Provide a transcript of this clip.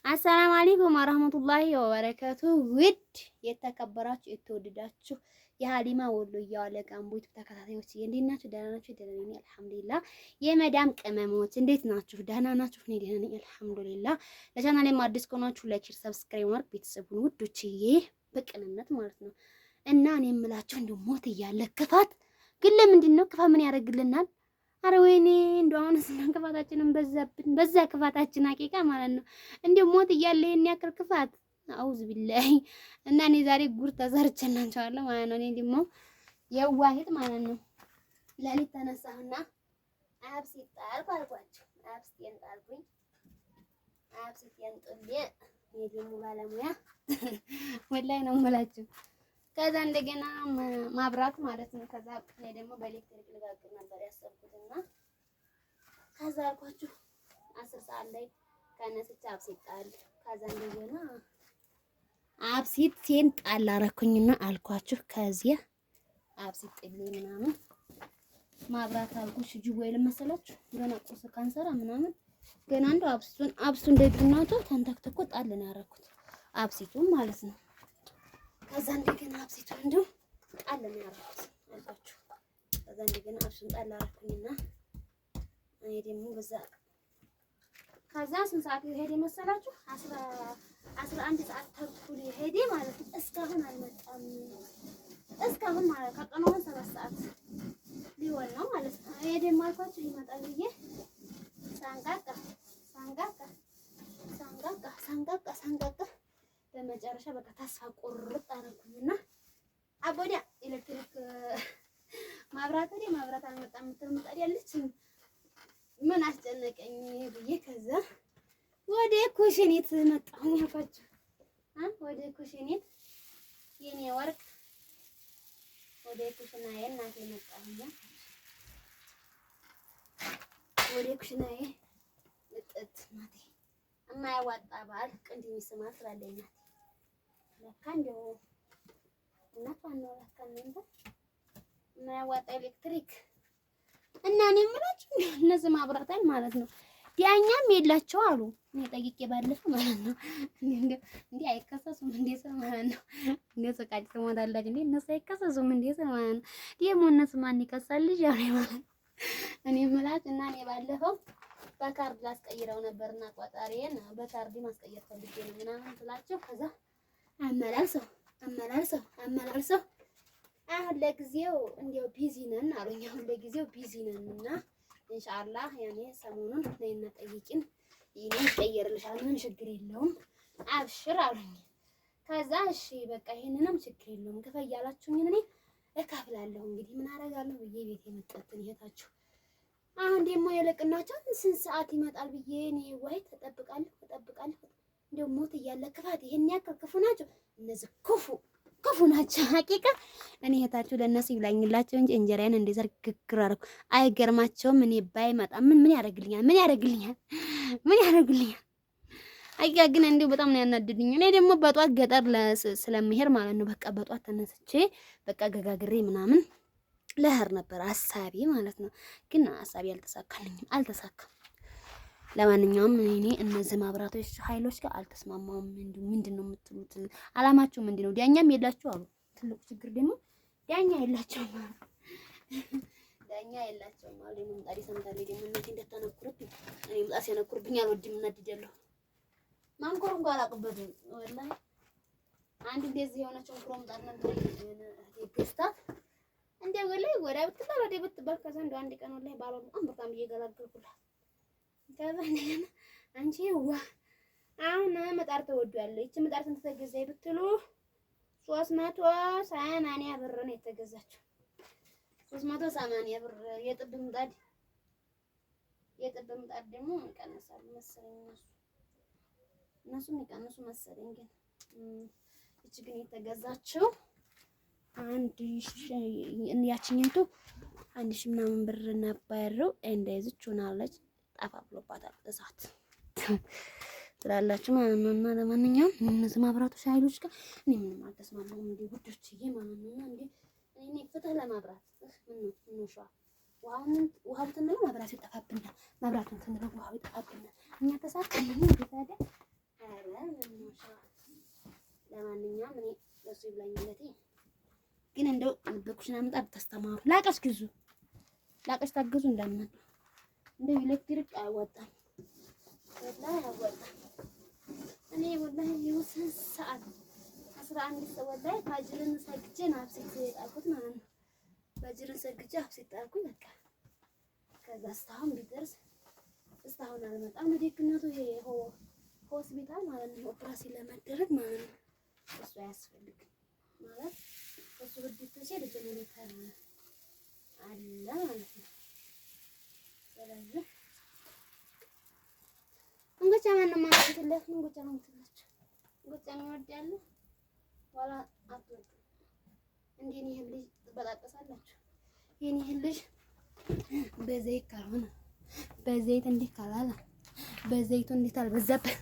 አሰላሙ አለይኩም ወራህመቱላሂ ወበረካቱ። ውድ የተከበራችሁ የተወደዳችሁ የሀሊማ ወሎዬዋ ለጋምቦ ተከታታዮች እንዴት ናችሁ? ደህና ናችሁ? ደህና ነኝ አልሐምዱሊላህ። የመዳም ቅመሞች እንዴት ናችሁ? ደህና ናችሁ? እኔ ደህና ነኝ አልሐምዱሊላህ። ለቻናሌም አዲስ ከሆናችሁ ላይክ፣ ሰብስክራይብ ማድረግ ቤተሰቡን ውዶችዬ በቅንነት ማለት ነው። እና እኔ የምላችሁ እንደው ሞት እያለ ክፋት ግን ለምንድን ነው ክፋት ምን ያደርግልናል? አረ ወይኔ እንደው አሁንስ ክፋታችንን በዛብን፣ በዛ ክፋታችን ሀቂቃ ማለት ነው። እንደው ሞት እያለ ይሄን ያክል ክፋት አውዝ ቢላሂ። እና እኔ ዛሬ ጉር ተዘርቼላችኋለሁ ማለት ነው። እኔ ደግሞ የዋሂት ማለት ነው ለሊት ተነሳሁና አብሲት ጣልኩ አልኳቸው። አብሲቴን ጣልኩኝ። አብሲቴን ጥሌ እኔ ደግሞ ባለሙያ ወላሂ ነው የምላችሁ። ከዛ እንደገና ማብራት ማለት ነው። ከዛ እኔ ደግሞ በኤሌክትሪክ ልጋግር ነበር ያሰብኩትና ከዛ አልኳችሁ 10 ሰዓት ላይ ከነስቼ አብሲት ጣል። ከዛ እንደገና አብሲቴን ጣል አደረኩኝና አልኳችሁ ከዚያ አብሲት ጥሌ ምናምን ማብራት አልኩሽ ጅቦ ለመሰላችሁ ገና ቁርስ ካንሰራ ምናምን ገና እንደው አብሱን ደግናቶ ተንተክተኮ ጣል ነው ያደረኩት አብሲቱን ማለት ነው። ከዛ እንደገና አብሲቱን እንደው ጣል ነው ያደረኩት አልኳችሁ። ከዛ እንደገና አብሱን ጣል አደረኩኝና እኔ ደግሞ በዛ ከዛ ስንት ሰዓት ይሄድ መሰላችሁ? 11 ሰዓት ተኩል ይሄድ ማለት ነው። እስካሁን አልመጣም። እስካሁን ማለት ከቀኑ 7 ሰዓት ሊሆን ነው ማለት ነው። እኔ ደግሞ አልኳችሁ ይመጣል ብዬ ሳንጋጋ በመጨረሻ በቃ ተስፋ ቁርጥ አደረኩኝና አቦዲያ ኤሌክትሪክ ማብራት አልመጣም የምትል ምጣድ ያለች ምን አስጨነቀኝ ብዬ ከዛ ወደ ኩሽኔት መጣሁ ያልኳችሁ ወደ ኩሽኔት የኔ ወርቅ ወደ ኩሽናዬ እናቴ መጣሁኛ ወደ ኩሽናዬ ልጥት እናቴ የማያዋጣ ባል ቅንድ የሚስማት ስላለኝ እናቴ ለካ እንደው እናቷ ነው ለካ እንደ የማያዋጣ ኤሌክትሪክ እና እኔ የምላችሁ እነዚህ ማብራታል ማለት ነው ዲያኛም የላቸው አሉ። እኔ ጠይቄ ባለፈው ማለት ነው እንዴ አይከሰሱም እንዴ ሰው ማለት ነው እንዴ ሰቃጭ ተሞታላችሁ እንዴ እነሱ አይከሰሱም እንዴ ሰው ማለት ነው ደግሞ እነሱ ማን ይከሳል ልጅ አለ ማለት እኔ የምላችሁ እና እኔ ባለፈው በካርድ ላስቀይረው ነበርና ቆጣሪዬን በካርድ ማስቀየር ፈልጌ ነው ምናምን ስላቸው ከዛ አመላልሰው አሁን ለጊዜው እንደው ቢዚ ነን አሉኝ። አሁን ለጊዜው ቢዚ ነን እና ኢንሻአላህ ያኔ ሰሞኑን ነይና ጠይቂን ይሄን ይቀየርልሻል ምን ችግር የለውም አብሽር አሉኝ። ከዛ እሺ በቃ ይሄንንም ችግር የለውም ክፈይ ያላችሁኝ እኔ እከፍላለሁ እንግዲህ ምን አደርጋለሁ ብዬ ቤት የመጣሁት ይሄታችሁ አሁን ደግሞ የለቅናቸው ስንት ሰዓት ይመጣል ብዬ እኔ ወይ ተጠብቃለሁ እንደው ሞት እያለ ክፋት ይሄን ያክል ክፉ ናቸው እነዚህ ክፉ ናቸው ሀቂቃ እኔ እህታችሁ ለእነሱ ይብላኝላቸው እንጂ እንጀራዬን እንደዛ ግግር አደረኩ። አይገርማቸውም እኔ ባይመጣ ምን ያደርግልኛል ሀቂቃ ግን እንደው በጣም ነው ያናድድኝ። እኔ ደግሞ በጧት ገጠር ስለምሄድ ማለት ነው በቃ በጧት ተነስቼ በቃ ገጋግሬ ምናምን ለህር ነበር ሀሳቤ ማለት ነው። ግን ሀሳቤ አልተሳካም። ለማንኛውም እኔ እነዚህ ማብራቶች ኃይሎች ጋር አልተስማማውም። ምንድነው የምትሉት? አላማቸው ምንድነው? ዳኛም የላቸው አሉ። ትልቁ ችግር ደግሞ ዳኛ የላቸውም አሉ። ምጣድ ሰምታለች ደግሞ እናቴ እንደተነኩርብኝ እኔ ምጣድ ሲነኩርብኝ አልወድም እናድዳለሁ። ማንኮር እንኳን አላውቅበትም ወላሂ። አንድ እንደዚህ የሆነች እንኩሮ ምጣድ ነበር ገዝታት እንደው ወላሂ ወደ ብትባል ከዛ እንደው አንድ ቀን ወላሂ ባሏ በጣም እየገላገልኩላት ከዛ እንደገና አንቺ አሁን ምጣድ ተወዷል። ይቺ ምጣድ ስንት ተገዛች ብትሉ 380 ብር ነው የተገዛችው። 380 ብር የጥብ ምጣድ ደግሞ ይቀንሳሉ መሰለኝ እነሱ የሚቀንሱ መሰለኝ ግን እቺ ግን የተገዛችው ያቺኝቱ 1000 ምናምን ብር ነበረው እንደዚች ሆናለች። ጠፋ ብሎባታል እሳት ስላላችሁ ማለት ነው። እና ለማንኛውም እነዚህ ማብራቶች ኃይሎች ጋር እኔ ምንም አልተስማማሁም እንዴ ውዶችዬ ማለት ነው። እንዴ እኔ ፍትህ ለማብራት ምን ሻ ውሃው ትንለው መብራት ይጠፋብናል፣ መብራቱን ትንለው ውሃው ይጠፋብናል። እኛ ተሳካልን እንዴ ታዲያ ለማንኛውም እኔ ለሱ ይብላኝለቴ ግን እንደው በኩሽና ምጣድ ተስተማሩ ላቀስ ግዙ ላቀስ ታግዙ እንደምን እንደው ኤሌክትሪክ አይወጣም ወላሂ አይወጣም። እኔ ወላሂ የወሰን ሰዓት 11 ሰዓት ወላሂ ፋጅርን ሰግጄ ናፍሲት ጣልኩት ማለት ነው። ፋጅርን ሰግጄ አፍሲት ጣልኩኝ በቃ ከዛ እስካሁን ቢደርስ እስካሁን አልመጣም። ደግነቱ ይሄ ሆስፒታል ማለት ነው ኦፕራሲዮን ለመደረግ ማለት ነው እሱ አያስፈልግም ማለት እሱ ብድት ሲል ጀነሬተር አለ ማለት ነው። ስለዚህ እንግጫ ማንም ማንተለት እንግጫ ማንተላችሁ እንግጫ የሚወድ ያለ ወላ አትወዱ እንዴ ነው ይሄ ልጅ ትበጣጠሳላችሁ። የኔ ልጅ በዘይት ካልሆነ በዘይት እንዲህ ካላለ በዘይቱ እንዲህ ካልበዛበት